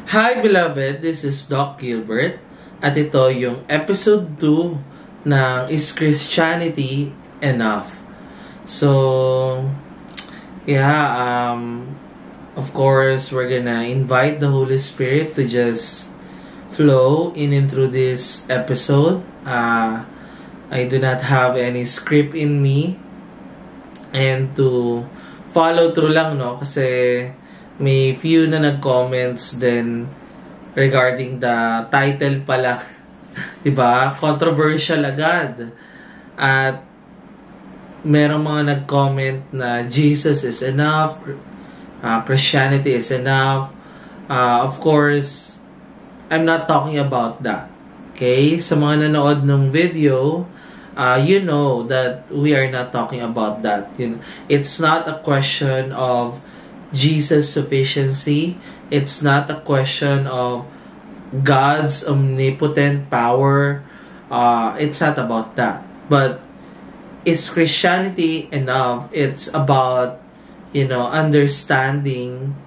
Hi beloved, this is Doc Gilbert at ito yung episode 2 ng Is Christianity Enough? So, of course, we're gonna invite the Holy Spirit to just flow in and through this episode. I do not have any script in me and to follow through lang, no? Kasi may few na nag-comments din regarding the title pala. Diba? Controversial agad. At merong mga nag-comment na Jesus is enough, Christianity is enough. Of course, I'm not talking about that. Okay? Sa mga nanood ng video, you know that we are not talking about that. It's not a question of Jesus' sufficiency. It's not a question of God's omnipotent power. It's not about that. But is Christianity enough? It's about, understanding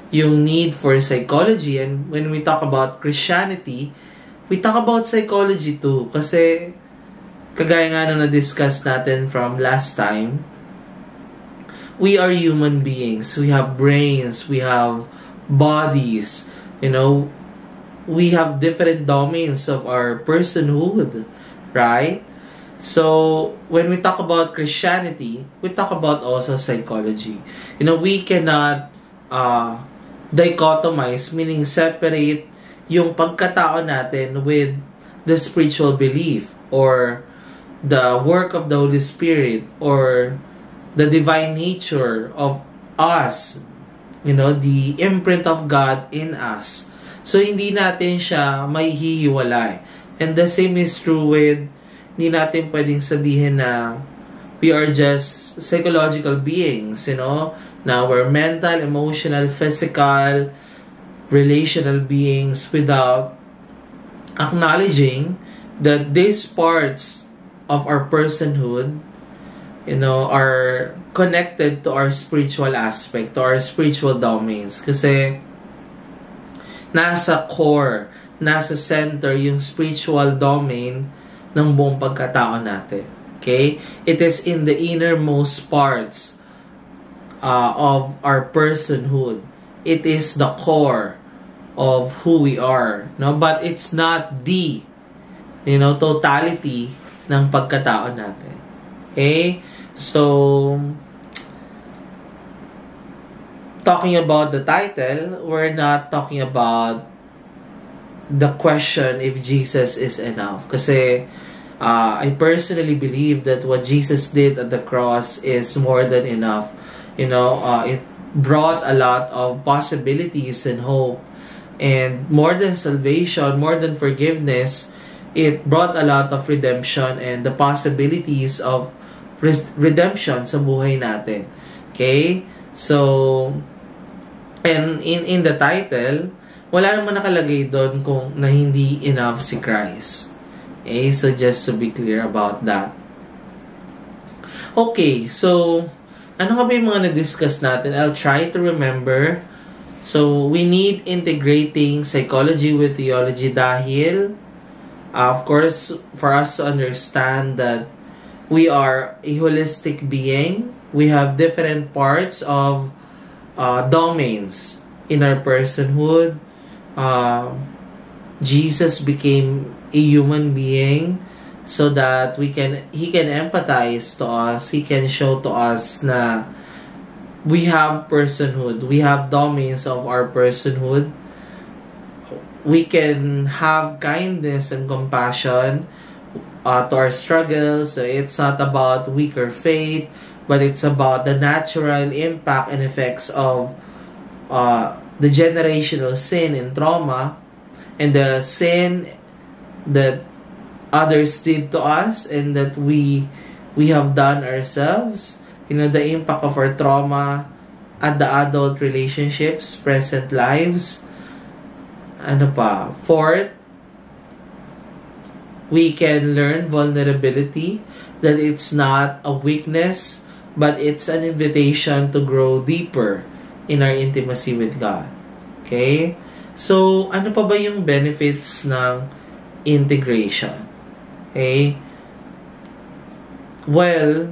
yung need for psychology. And when we talk about Christianity, we talk about psychology too. Kasi, kagaya nga na na-discuss natin from last time, we are human beings. We have brains. We have bodies. We have different domains of our personhood. Right? So, when we talk about Christianity, we talk about also psychology. We cannot dichotomize, meaning separate yung pagkatao natin with the spiritual belief or the work of the Holy Spirit or the divine nature of us, the imprint of God in us. So, hindi natin siya mahihiwalay. And the same is true with, hindi natin pwedeng sabihin na we are just psychological beings, na we're mental, emotional, physical, relational beings without acknowledging that these parts of our personhood are connected to our spiritual aspect, to our spiritual domains. Kasi, nasa core, nasa center yung spiritual domain ng buong pagkatao natin. Okay? It is in the innermost parts of our personhood. It is the core of who we are. No? But it's not the, totality ng pagkatao natin. Okay? So, talking about the title, we're not talking about the question if Jesus is enough. Kasi I personally believe that what Jesus did at the cross is more than enough. It brought a lot of possibilities and hope. And more than salvation, more than forgiveness, it brought a lot of redemption and the possibilities of redemption sa buhay natin. Okay? So, and in the title, wala naman nakalagay doon kung na hindi enough si Christ. Okay? So, just to be clear about that. Okay, so, ano nga ba yung mga na-discuss natin? I'll try to remember. So, we need integrating psychology with theology dahil, of course, for us to understand that we are a holistic being. We have different parts of domains in our personhood. Jesus became a human being so that He can empathize to us. He can show to us na we have personhood. We have domains of our personhood. We can have kindness and compassion to our struggles. So it's not about weaker faith, but it's about the natural impact and effects of the generational sin and trauma and the sin that others did to us and that we have done ourselves. The impact of our trauma at the adult relationships, present lives. Ano pa? Fourth, we can learn vulnerability, that it's not a weakness, but it's an invitation to grow deeper in our intimacy with God. Okay? So, ano pa ba yung benefits ng integration? Okay? Well,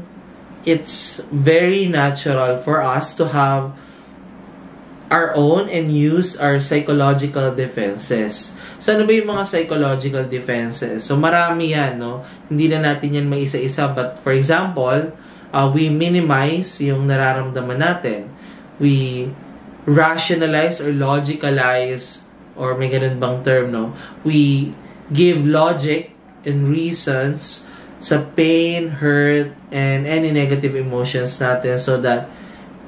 it's very natural for us to have our own and use our psychological defenses. So, ano ba yung mga psychological defenses? So, marami yan, no? Hindi na natin yan maisa-isa. But, for example, we minimize yung nararamdaman natin. We rationalize or logicalize, or may ganun bang term, no? We give logic and reasons sa pain, hurt, and any negative emotions natin so that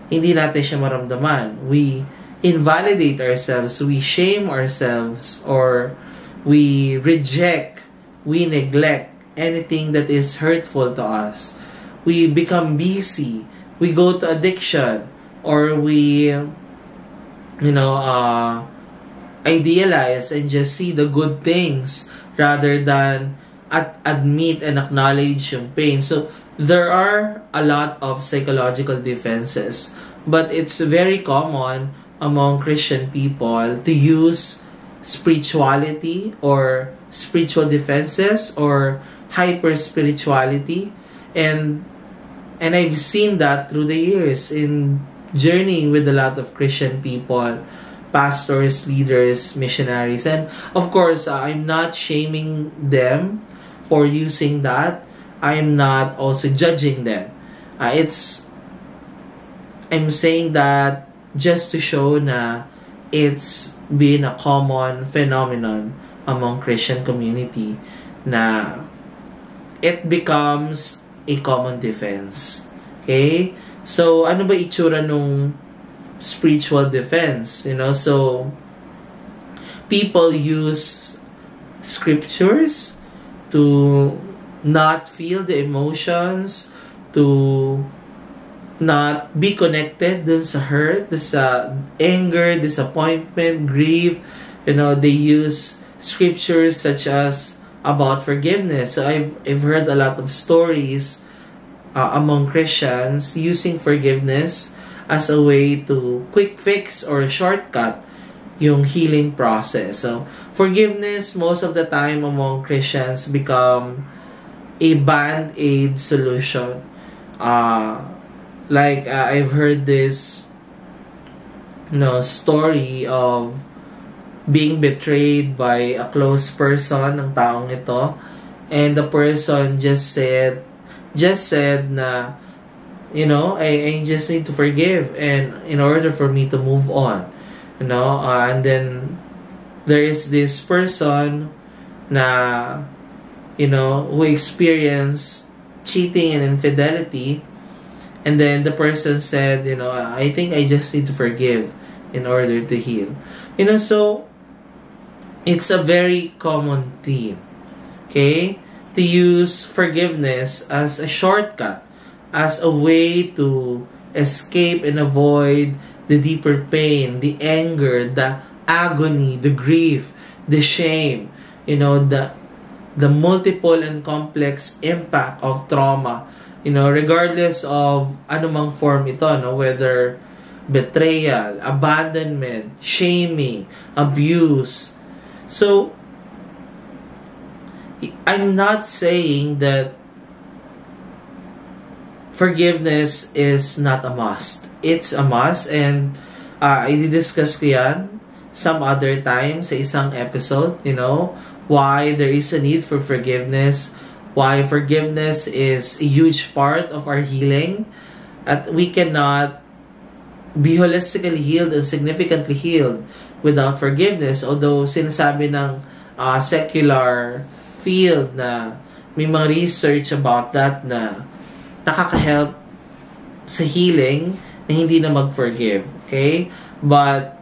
hindi natin siya maramdaman. We invalidate ourselves, we shame ourselves, or we reject, we neglect anything that is hurtful to us. We become busy, we go to addiction, or we idealize and just see the good things rather than admit and acknowledge yung pain. So, there are a lot of psychological defenses, but it's very common among Christian people to use spirituality or spiritual defenses or hyper-spirituality. And I've seen that through the years in journeying with a lot of Christian people, pastors, leaders, missionaries. And of course, I'm not shaming them for using that. I'm not also judging them. I'm saying that just to show na it's been a common phenomenon among Christian community na it becomes a common defense. Okay? So, ano ba itsura nung spiritual defense? So, people use scriptures to not feel the emotions, to not be connected dun sa hurt, dun sa anger, disappointment, grief. They use scriptures such as about forgiveness. So I've heard a lot of stories among Christians using forgiveness as a way to quick fix or shortcut yung healing process. So forgiveness most of the time among Christians become a band-aid solution. I've heard this story of being betrayed by a close person ng taong ito, and the person just said na I just need to forgive and in order for me to move on, and then there is this person na who experienced cheating and infidelity, and then the person said, I think I just need to forgive in order to heal. So it's a very common theme, okay, to use forgiveness as a shortcut, as a way to escape and avoid the deeper pain, the anger, the agony, the grief, the shame, the multiple and complex impact of trauma, regardless of anumang form ito, whether betrayal, abandonment, shaming, abuse. So, I'm not saying that forgiveness is not a must. It's a must, and i-discuss ko yan some other time sa isang episode, why there is a need for forgiveness, why forgiveness is a huge part of our healing, at we cannot be holistically healed and significantly healed without forgiveness. Although sinasabi ng secular field na may mga research about that na nakaka-help sa healing na hindi na mag-forgive. Okay? But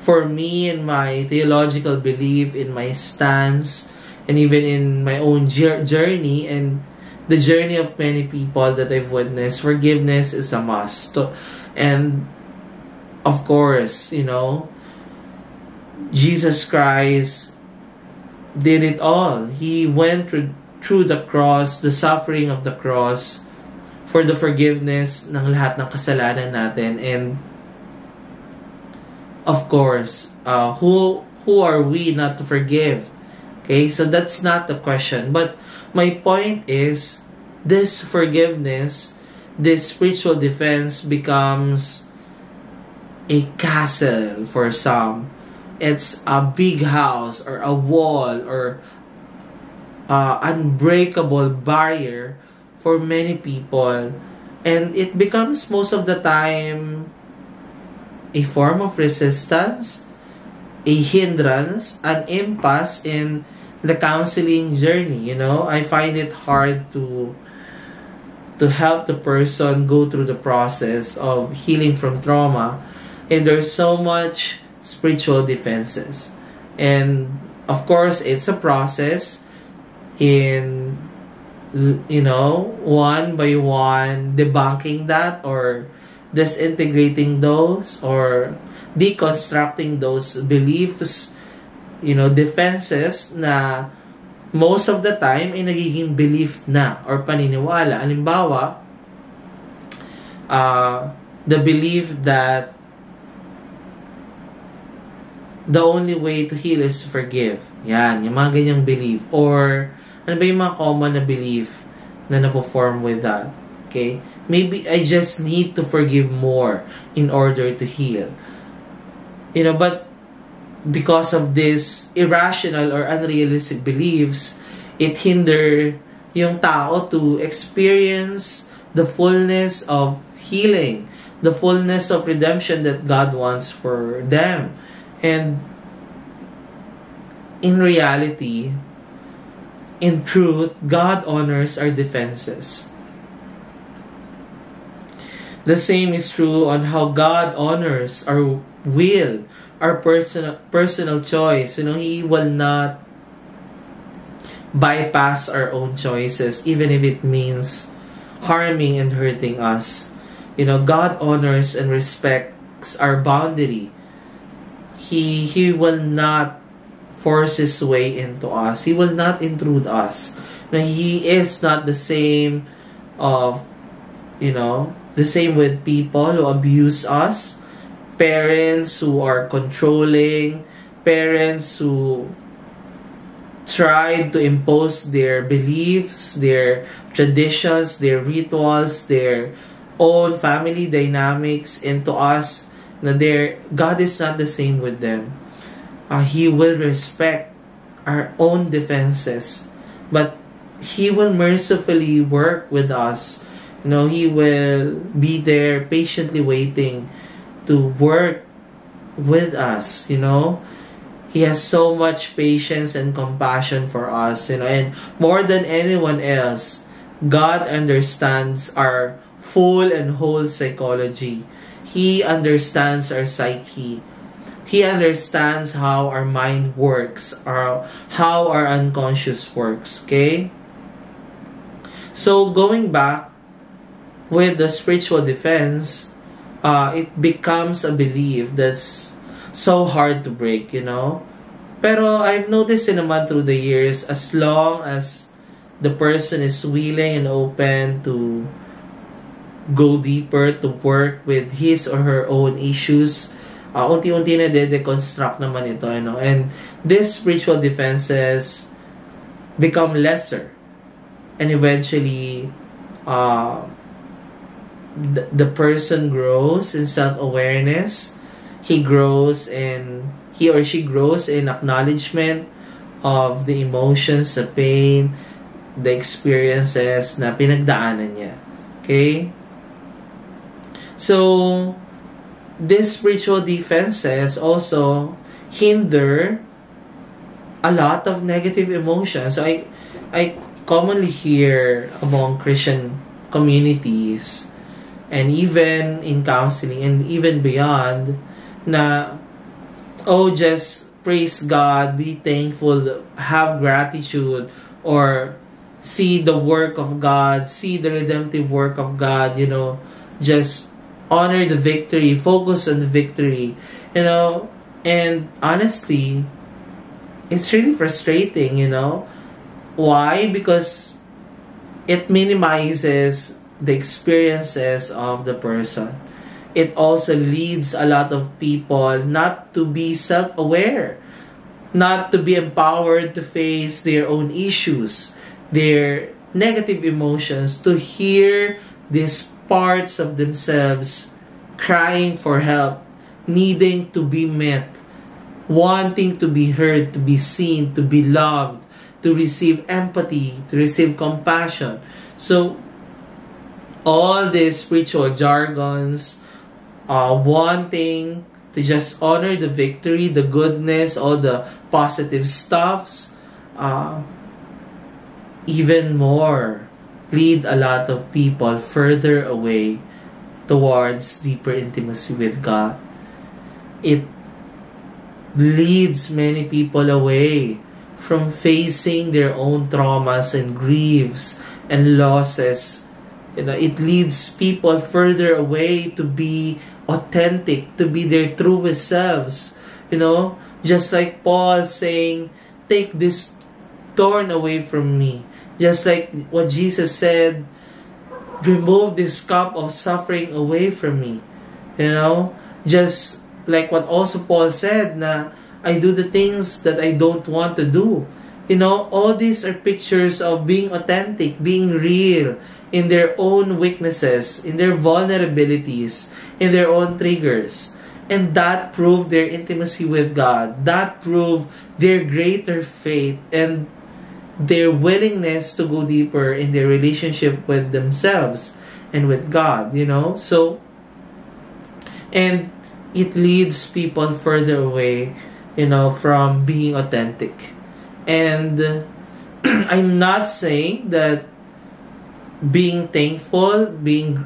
for me, in my theological belief, in my stance, and even in my own journey and the journey of many people that I've witnessed, forgiveness is a must. And of course, Jesus Christ did it all. He went through the cross, the suffering of the cross, for the forgiveness ng lahat ng kasalanan natin. And Of course, who are we not to forgive? Okay, so that's not the question. But my point is, this forgiveness, this spiritual defense becomes a castle for some. It's a big house or a wall or unbreakable barrier for many people. And it becomes most of the time a form of resistance, a hindrance, an impasse in the counseling journey. I find it hard to help the person go through the process of healing from trauma, and there's so much spiritual defenses. And of course, it's a process in one by one debunking that, or disintegrating those, or deconstructing those beliefs, defenses na most of the time ay nagiging belief na or paniniwala. Halimbawa, the belief that the only way to heal is to forgive. Yan, yung mga ganyang belief. Or, ano ba yung mga common na belief na na-form with that? Okay? Maybe I just need to forgive more in order to heal. But because of this irrational or unrealistic beliefs, it hinder yung tao to experience the fullness of healing, the fullness of redemption that God wants for them. And in reality, in truth, God honors our defenses. The same is true on how God honors our will, our personal choice. He will not bypass our own choices, even if it means harming and hurting us. God honors and respects our boundary. He will not force his way into us. He will not intrude us. He is not the same of, the same with people who abuse us, parents who are controlling, parents who try to impose their beliefs, their traditions, their rituals, their own family dynamics into us. God is not the same with them. He will respect our own defenses, but He will mercifully work with us. He will be there patiently waiting to work with us. He has so much patience and compassion for us. And more than anyone else, God understands our full and whole psychology. He understands our psyche. He understands how our mind works, or how our unconscious works. Okay? So, going back with the spiritual defense, it becomes a belief that's so hard to break, Pero I've noticed naman through the years, as long as the person is willing and open to go deeper, to work with his or her own issues, unti-unti na de-deconstruct naman ito, and these spiritual defenses become lesser, and eventually the person grows in self-awareness. He or she grows in acknowledgement of the emotions, the pain, the experiences na pinagdaanan niya. Okay? So, these spiritual defenses also hinder a lot of negative emotions. So I commonly hear among Christian communities, and even in counseling and even beyond, na, just praise God, be thankful, have gratitude, or see the work of God, see the redemptive work of God, just honor the victory, focus on the victory, and honestly, it's really frustrating, Why? Because it minimizes the experiences of the person. it also leads a lot of people not to be self-aware, not to be empowered to face their own issues, their negative emotions, to hear these parts of themselves crying for help, needing to be met, wanting to be heard, to be seen, to be loved, to receive empathy, to receive compassion. So, all these spiritual jargons, wanting to just honor the victory, the goodness, all the positive stuffs, even more lead a lot of people further away towards deeper intimacy with God. It leads many people away from facing their own traumas and griefs and losses. It leads people further away to be authentic, to be their truest selves. Just like Paul saying, take this thorn away from me. Just like what Jesus said, remove this cup of suffering away from me. Just like what also Paul said, na I do the things that I don't want to do. All these are pictures of being authentic, being real in their own weaknesses, in their vulnerabilities, in their own triggers. And that proved their intimacy with God. That proved their greater faith and their willingness to go deeper in their relationship with themselves and with God, So, and it leads people further away, from being authentic. And I'm not saying that being thankful, being,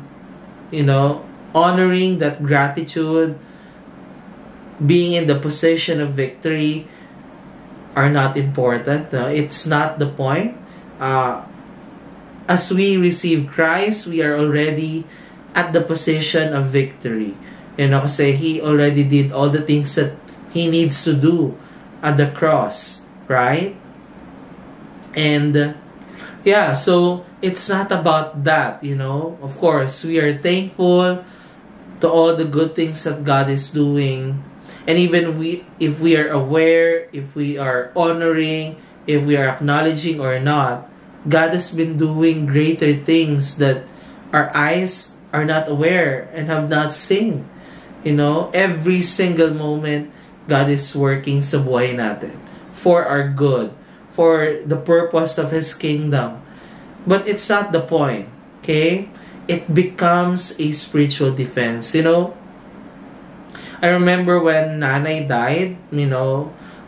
honoring that gratitude, being in the position of victory are not important. It's not the point. As we receive Christ, we are already at the position of victory. Kasi He already did all the things that He needs to do at the cross, right? And so it's not about that, Of course, we are thankful to all the good things that God is doing. And even if we are aware, if we are honoring, if we are acknowledging or not, God has been doing greater things that our eyes are not aware and have not seen. Every single moment, God is working sa buhay natin for our good, for the purpose of His kingdom. But it's not the point, okay? It becomes a spiritual defense, I remember when nanay died,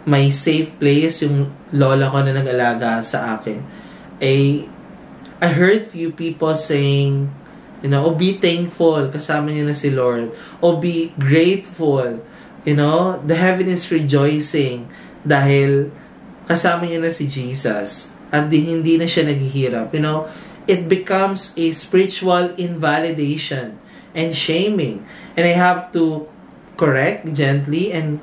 my safe place, yung lola ko na nag-alaga sa akin. I heard few people saying, be thankful, kasama niya na si Lord. Be grateful, the heaven is rejoicing dahil kasama niya na si Jesus at hindi na siya naghihirap. It becomes a spiritual invalidation and shaming. And I have to correct gently and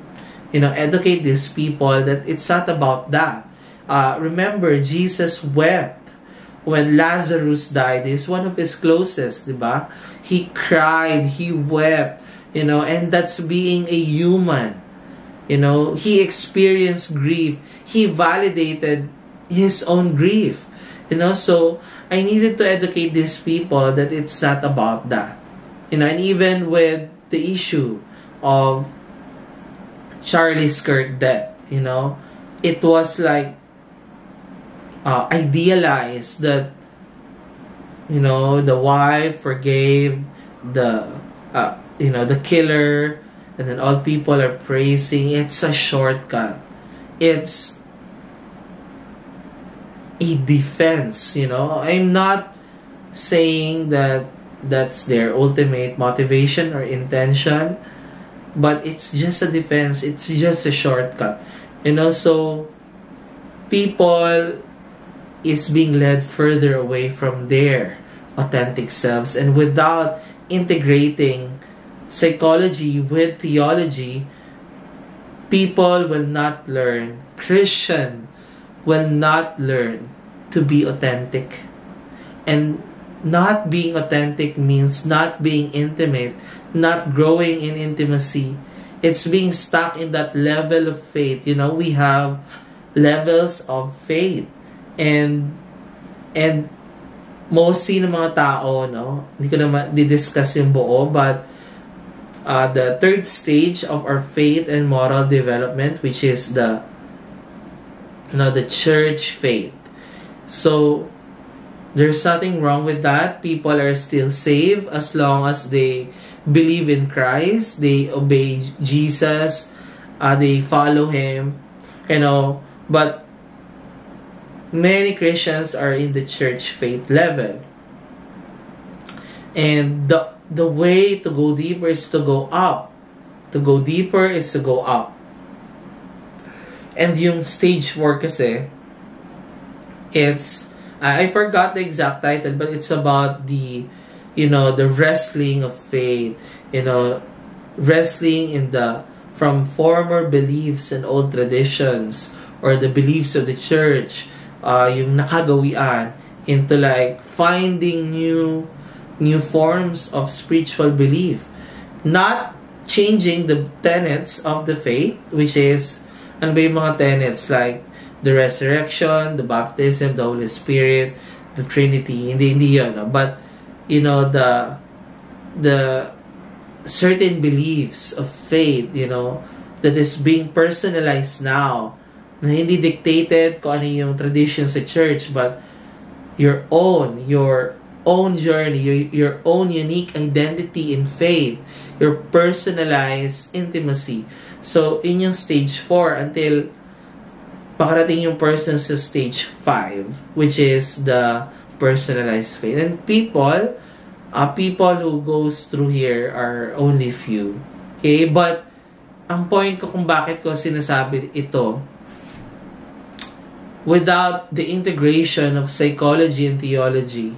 educate these people that it's not about that. Remember, Jesus wept when Lazarus died. He's one of His closest, diba? He cried, He wept, and that's being a human. He experienced grief. He validated His own grief. So I needed to educate these people that it's not about that. And even with the issue of Charlie Kirk death, it was like idealized that the wife forgave the killer, and then all people are praising. It's a shortcut. It's a defense. I'm not saying that that's their ultimate motivation or intention, but it's just a defense. It's just a shortcut. So people is being led further away from their authentic selves, and without integrating psychology with theology, people will not learn, Christian will not learn to be authentic. And not being authentic means not being intimate, not growing in intimacy. It's being stuck in that level of faith. We have levels of faith. And mostly ng mga tao, no? Hindi ko na di-discuss yung buo, but the third stage of our faith and moral development, which is the church faith. So, there's nothing wrong with that. People are still saved as long as they believe in Christ, they obey Jesus, they follow Him, but many Christians are in the church faith level. And the way to go deeper is to go up. To go deeper is to go up. And yung stage 4 kasi, I forgot the exact title, but it's about the wrestling of faith, wrestling from former beliefs and old traditions, or the beliefs of the church, yung nakagawian, into like finding new forms of spiritual belief, not changing the tenets of the faith, which is, ano ba yung mga tenets, like the resurrection, the baptism, the Holy Spirit, the Trinity, hindi yun, no? But the certain beliefs of faith, that is being personalized now, na hindi dictated kung ano yung tradition sa church, but your own journey, your own unique identity in faith, your personalized intimacy. So, in yung stage 4 until makarating yung person sa stage 5, which is the personalized faith. And people who goes through here are only few. Okay? But, ang point ko kung bakit ko sinasabi ito, without the integration of psychology and theology,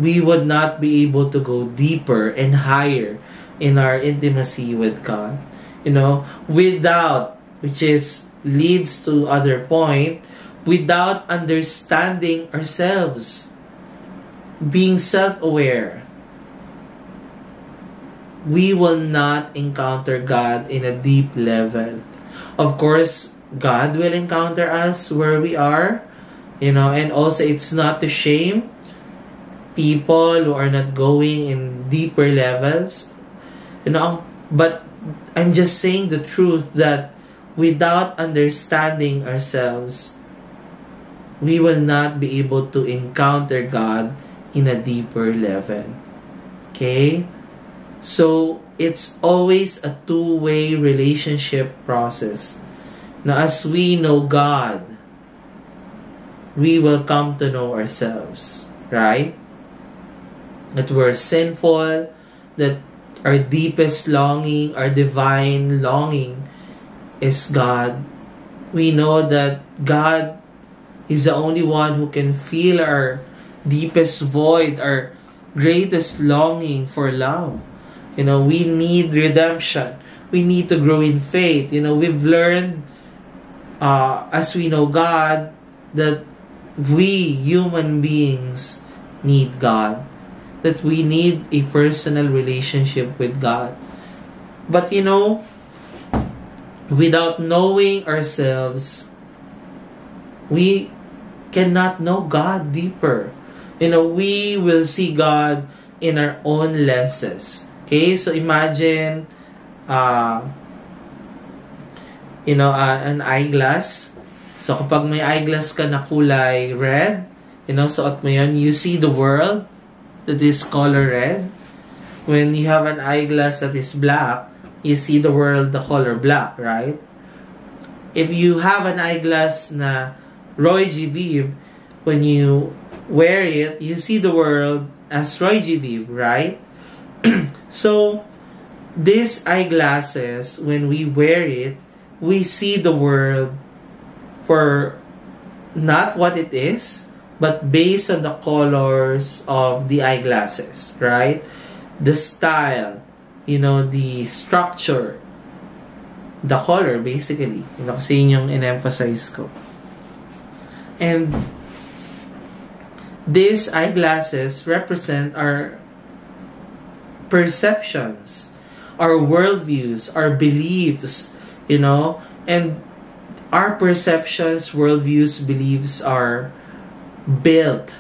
we would not be able to go deeper and higher in our intimacy with God. Without, which leads to other point, without understanding ourselves, being self-aware, we will not encounter God in a deep level. Of course, God will encounter us where we are, and also it's not to shame people who are not going in deeper levels, but I'm just saying the truth that without understanding ourselves, we will not be able to encounter God in a deeper level. Okay? So, it's always a two-way relationship process. Now, as we know God, we will come to know ourselves. Right? That we're sinful, that our deepest longing, our divine longing is God. We know that God is the only one who can fill our deepest void, our greatest longing for love. We need redemption. We need to grow in faith. We've learned, as we know God, that we human beings need God. That we need a personal relationship with God. But without knowing ourselves, we cannot know God deeper. We will see God in our own lenses. Okay, so imagine, an eyeglass. So kapag may eyeglass ka na kulay red, suot mo yun, you see the world that is color red. When you have an eyeglass that is black, you see the world the color black, right? If you have an eyeglass na Roy G. Vive, when you wear it, you see the world as Roy G. Vive, right? So, these eyeglasses, when we wear it, we see the world for not what it is, but based on the colors of the eyeglasses, right? The style, the structure, the color, basically. Kasi yun yung in-emphasize ko. And these eyeglasses represent our perceptions, our worldviews, our beliefs, you know, and our perceptions, worldviews, beliefs are built,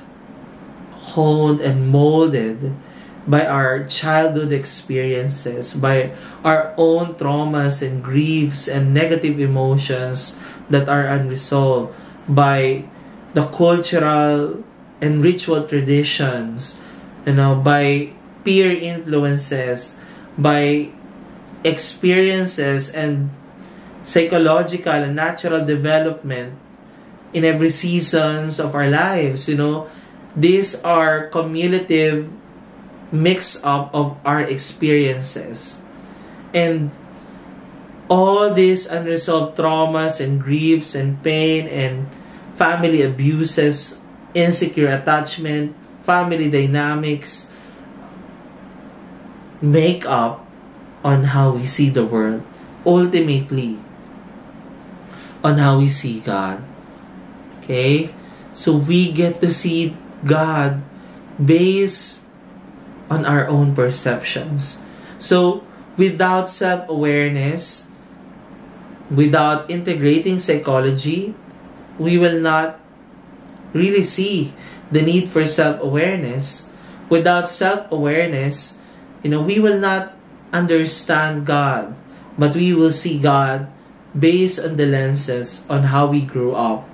honed, and molded by our childhood experiences, by our own traumas and griefs and negative emotions that are unresolved, by the cultural and ritual traditions, you know, by peer influences, by experiences and psychological and natural development in every seasons of our lives. You know, these are cumulative mix up of our experiences, and all these unresolved traumas and griefs and pain and family abuses, insecure attachment, family dynamics make up on how we see the world, ultimately on how we see God. Okay? So we get to see God based on our own perceptions. So without self-awareness, without integrating psychology, we will not really see the need for self-awareness. Without self-awareness, you know, we will not understand God, but we will see God based on the lenses on how we grew up,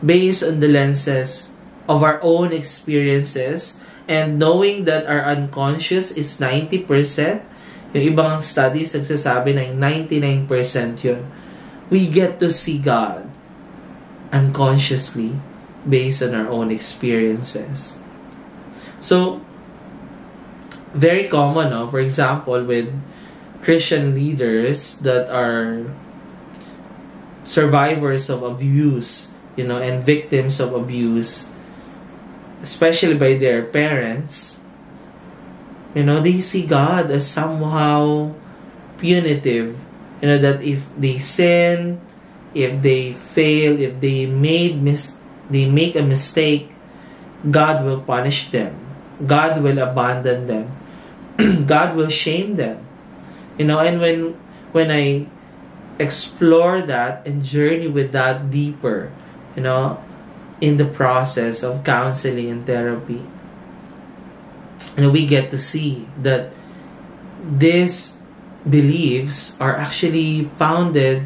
based on the lenses of our own experiences, and knowing that our unconscious is 90%, yung ibang studies nagsasabi na 99% yun. We get to see God unconsciously based on our own experiences. So, very common, no? For example, with Christian leaders that are survivors of abuse, you know, and victims of abuse, especially by their parents, you know, they see God as somehow punitive. You know, that if they sin, if they fail, if they make a mistake, God will punish them. God will abandon them. God will shame them. You know, and when I explore that and journey with that deeper, you know, in the process of counseling and therapy, you know, we get to see that these beliefs are actually founded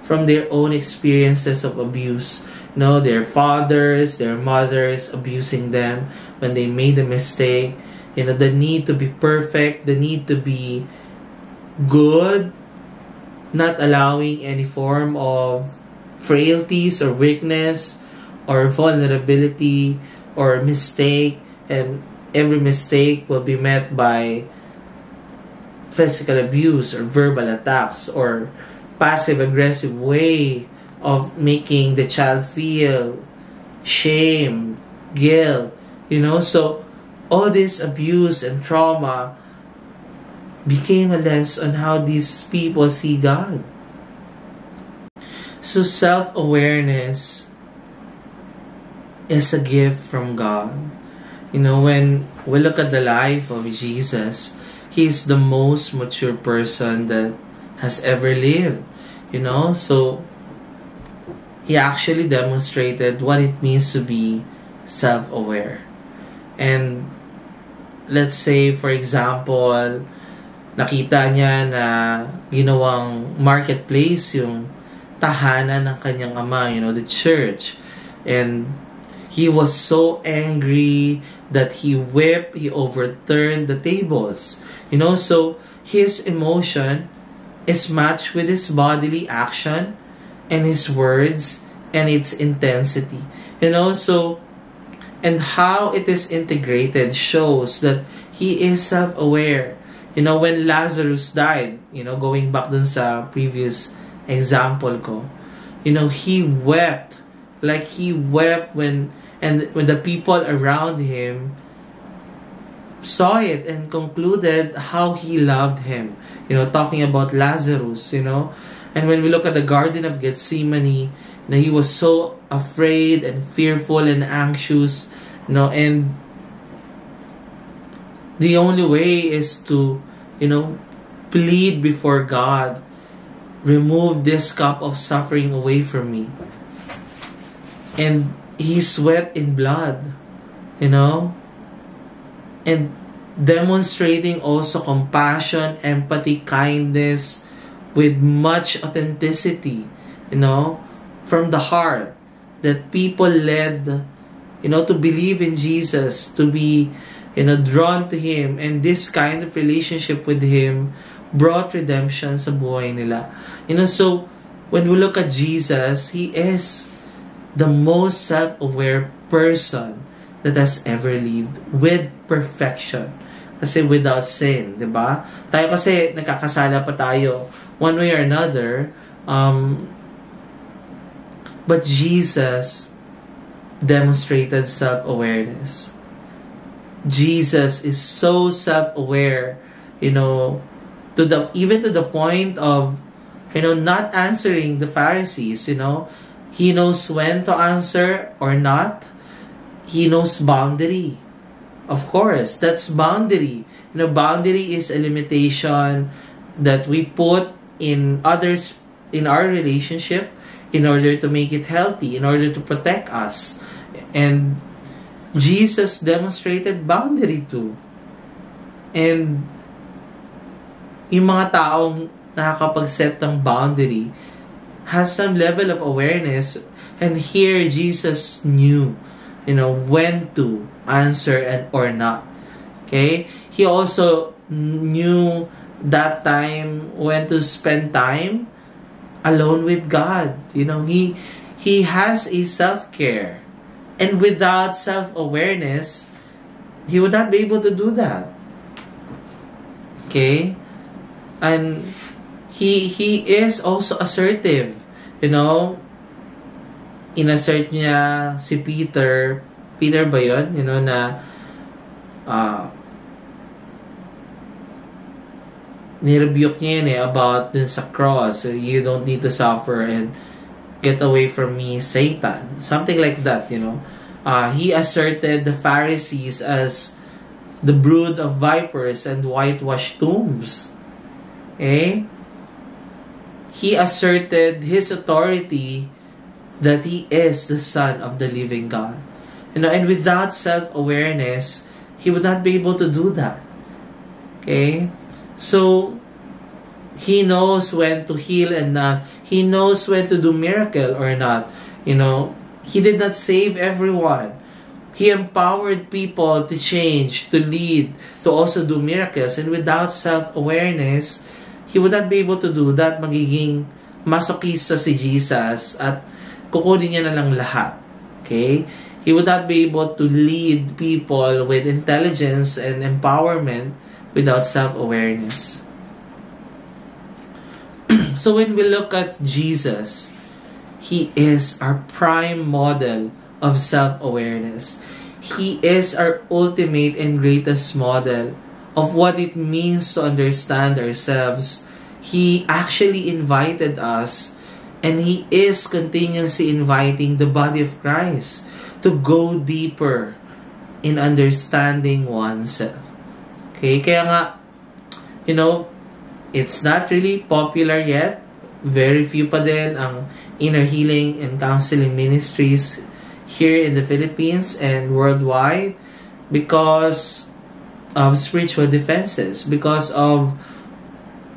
from their own experiences of abuse. You know, their fathers, their mothers abusing them when they made a mistake. You know, the need to be perfect, the need to be good, not allowing any form of frailties or weakness or vulnerability or mistake, and every mistake will be met by physical abuse or verbal attacks or passive-aggressive way of making the child feel shame, guilt, you know. So all this abuse and trauma became a lens on how these people see God. So self-awareness is a gift from God. You know, when we look at the life of Jesus, He's the most mature person that has ever lived. You know, so He actually demonstrated what it means to be self-aware. And let's say, for example, nakita niya na ginawang marketplace yung tahanan ng kanyang ama, you know, the church. And he was so angry that he wept, he overturned the tables. You know, so his emotion is matched with his bodily action and his words and its intensity. You know, so, and how it is integrated shows that he is self-aware. You know, when Lazarus died, you know, going back dun sa previous example ko, you know, he wept. Like he wept when the people around him saw it and concluded how he loved him. You know, talking about Lazarus, you know. And when we look at the Garden of Gethsemane, you know, he was so afraid and fearful and anxious, you know, and The only way is to, plead before God, remove this cup of suffering away from me. And He sweat in blood, and demonstrating also compassion, empathy, kindness with much authenticity, from the heart, that people led, to believe in Jesus, to be, drawn to Him, and this kind of relationship with Him brought redemption sa buhay nila. So when we look at Jesus, He is the most self-aware person that has ever lived with perfection. Kasi without sin, di ba? Tayo kasi nagkakasala pa tayo one way or another. But Jesus demonstrated self-awareness. Jesus is so self-aware, even to the point of, not answering the Pharisees, He knows when to answer or not. He knows boundary. Of course, that's boundary. Boundary is a limitation that we put in others, in our relationship, in order to make it healthy, in order to protect us. And Jesus demonstrated boundary too. And yung mga taong nakakapag-set ng boundary has some level of awareness, and here Jesus knew, when to answer and or not. Okay? He also knew that time when to spend time alone with God. He has a self-care. And without self-awareness, he would not be able to do that. Okay? And he is also assertive. Inassert niya si Peter ba yun? Na nirebuke niya yun about dun sa cross. So, you don't need to suffer and get away from me, Satan. Something like that, He asserted the Pharisees as the brood of vipers and whitewashed tombs. Okay? He asserted His authority that He is the Son of the living God. And without self-awareness, He would not be able to do that. Okay? So, He knows when to heal and not. He knows when to do miracle or not. He did not save everyone. He empowered people to change, to lead, to also do miracles. And without self-awareness, He would not be able to do that. Magiging masokista si Jesus at kukunin niya na lang lahat. Okay? He would not be able to lead people with intelligence and empowerment without self-awareness. So when we look at Jesus, He is our prime model of self-awareness. He is our ultimate and greatest model of what it means to understand ourselves. He actually invited us, and He is continuously inviting the body of Christ to go deeper in understanding oneself. Okay, kaya nga, it's not really popular yet. Very few pa din ang inner healing and counseling ministries here in the Philippines and worldwide because of spiritual defenses, because of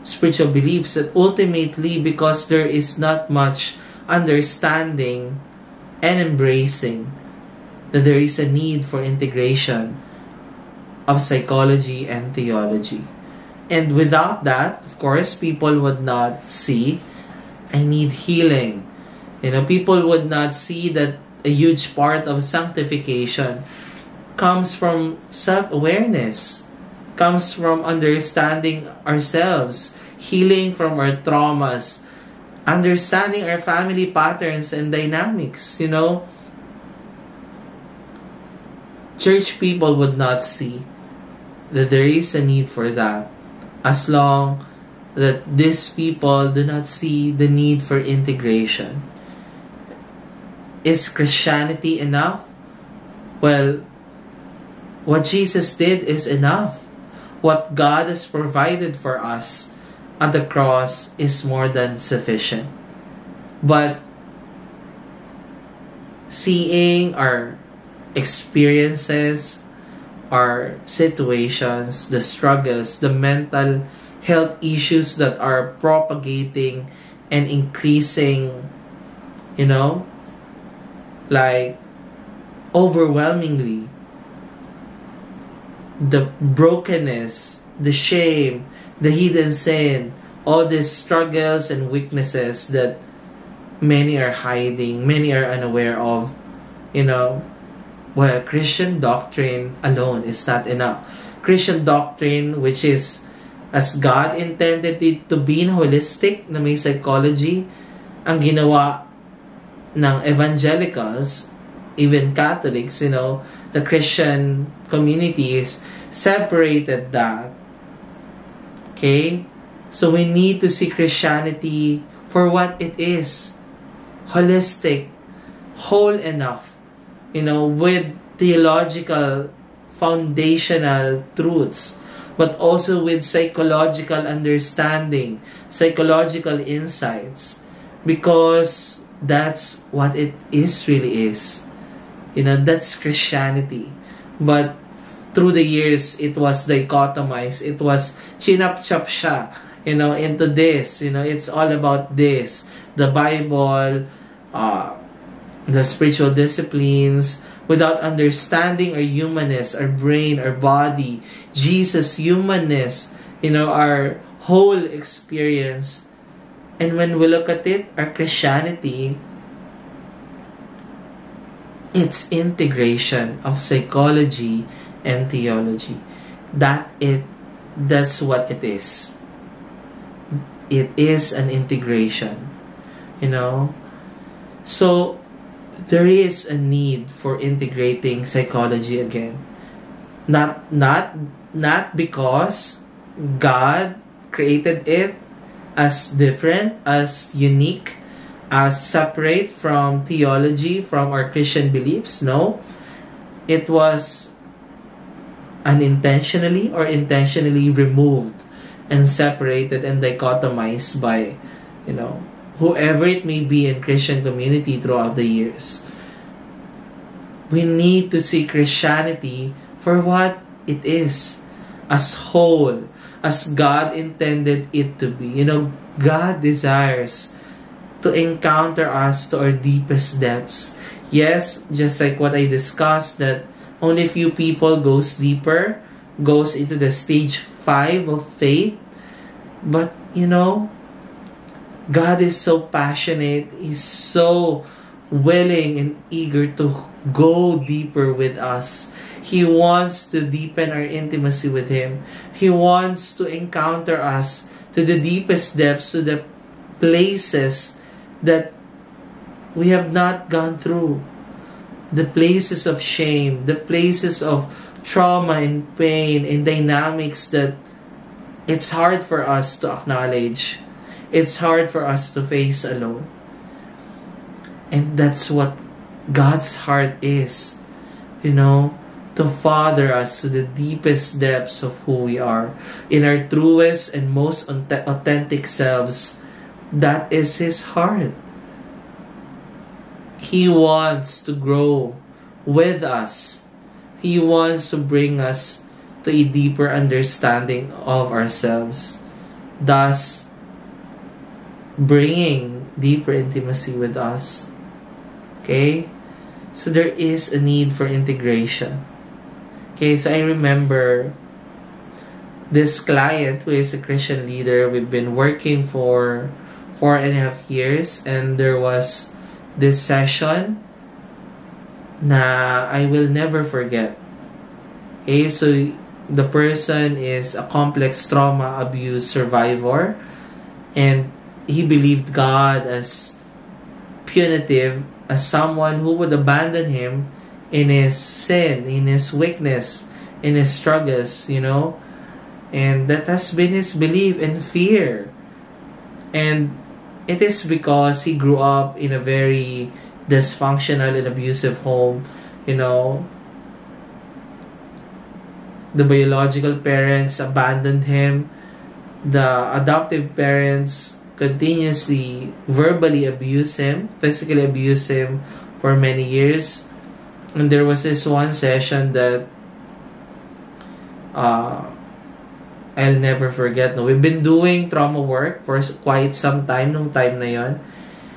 spiritual beliefs, and ultimately because there is not much understanding and embracing that there is a need for integration of psychology and theology. And without that, of course, people would not see, I need healing. People would not see that a huge part of sanctification comes from self-awareness, comes from understanding ourselves, healing from our traumas, understanding our family patterns and dynamics, Church people would not see that there is a need for that as long that these people do not see the need for integration. Is Christianity enough? Well, what Jesus did is enough. What God has provided for us at the cross is more than sufficient. But seeing our experiences, our situations, the struggles, the mental health issues that are propagating and increasing, you know, like overwhelmingly, the brokenness, the shame, the hidden sin, all these struggles and weaknesses that many are hiding, many are unaware of, you know, well, Christian doctrine alone is not enough. Christian doctrine, which is as God intended it to be holistic, na may psychology, ang ginawa ng evangelicals, even Catholics, you know, the Christian communities separated that. Okay? So we need to see Christianity for what it is. Holistic, whole enough, you know, with theological foundational truths, but also with psychological understanding, psychological insights, because that's what it is really is. You know, that's Christianity. But through the years, it was dichotomized. It was chinap-chap siya, you know, into this. You know, it's all about this. The Bible, the spiritual disciplines, without understanding our humanness, our brain, our body, Jesus' humanness, you know, our whole experience. And when we look at it, our Christianity, it's integration of psychology and theology. That's what it is. It is an integration, you know. So there is a need for integrating psychology again. Not because God created it as different, as unique, as separate from theology, from our Christian beliefs. No. It was unintentionally or intentionally removed and separated and dichotomized by, you know, whoever it may be in Christian community throughout the years. We need to see Christianity for what it is, as whole, as God intended it to be. You know, God desires to encounter us to our deepest depths. Yes, just like what I discussed, that only few people goes deeper, goes into the stage 5 of faith. But, you know, God is so passionate. He's so willing and eager to go deeper with us. He wants to deepen our intimacy with Him. He wants to encounter us to the deepest depths, to the places that we have not gone through. The places of shame, the places of trauma and pain and dynamics that it's hard for us to acknowledge. It's hard for us to face alone. And that's what God's heart is. You know, to father us to the deepest depths of who we are. In our truest and most authentic selves. That is His heart. He wants to grow with us. He wants to bring us to a deeper understanding of ourselves. Thus, bringing deeper intimacy with us. Okay? So there is a need for integration. Okay, so I remember this client who is a Christian leader. We've been working for 4.5 years, and there was this session na I will never forget. Okay, so the person is a complex trauma abuse survivor, and he believed God as punitive, as someone who would abandon him in his sin, in his weakness, in his struggles, you know. And that has been his belief and fear. And it is because he grew up in a very dysfunctional and abusive home, you know. The biological parents abandoned him. The adoptive parents continuously verbally abuse him, physically abuse him for many years. And there was this one session that I'll never forget. No, we've been doing trauma work for quite some time nung time na yon.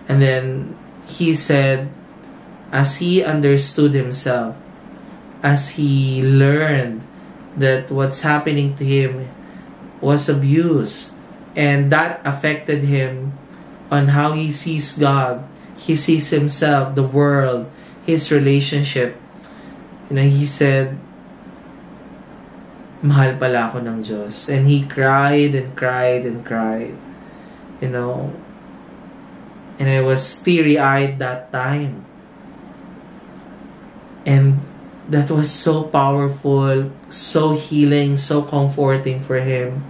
And then he said, as he understood himself, as he learned that what's happening to him was abuse, and that affected him on how he sees God, he sees himself, the world, his relationship. He said, mahal pala ako ng Diyos. And he cried and cried and cried. And I was teary-eyed that time. And that was so powerful, so healing, so comforting for him,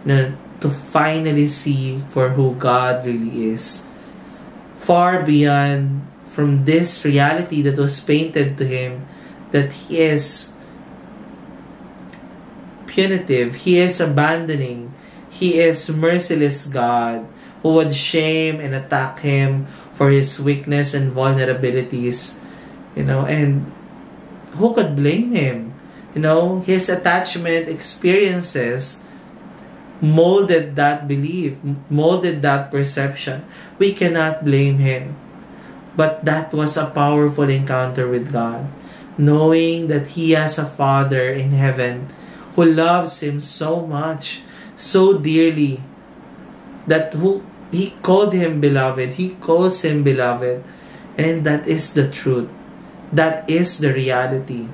to finally see for who God really is. Far beyond from this reality that was painted to him, that he is punitive, he is abandoning, he is merciless God who would shame and attack him for his weakness and vulnerabilities. And who could blame him? His attachment experiences molded that belief, molded that perception. We cannot blame him. But that was a powerful encounter with God, knowing that he has a Father in heaven who loves him so much, so dearly, that he called him beloved, he calls him beloved. And that is the truth. That is the reality.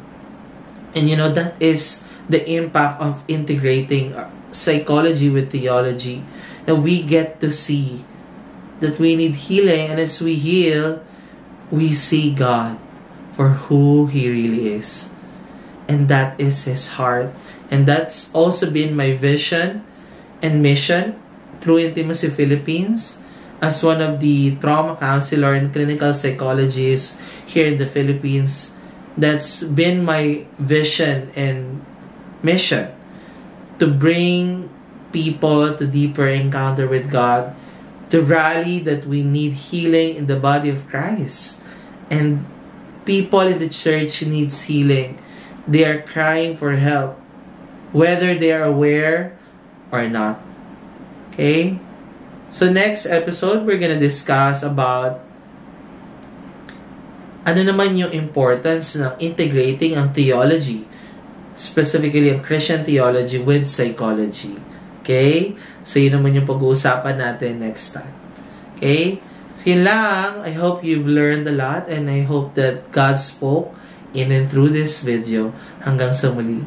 And that is the impact of integrating psychology with theology. And we get to see that we need healing, and as we heal, we see God for who He really is. And that is His heart. And that's also been my vision and mission through Intimacy Philippines, as one of the trauma counselor and clinical psychologists here in the Philippines. That's been my vision and mission, to bring people to deeper encounter with God, to rally that we need healing in the body of Christ. And people in the church needs healing. They are crying for help, whether they are aware or not. Okay? So next episode, we're gonna discuss about ano naman yung importance ng integrating ang theology, specifically ang Christian theology with psychology. Okay? So yun naman yung pag-uusapan natin next time. Okay? So yun lang. I hope you've learned a lot, and I hope that God spoke in and through this video. Hanggang sa muli.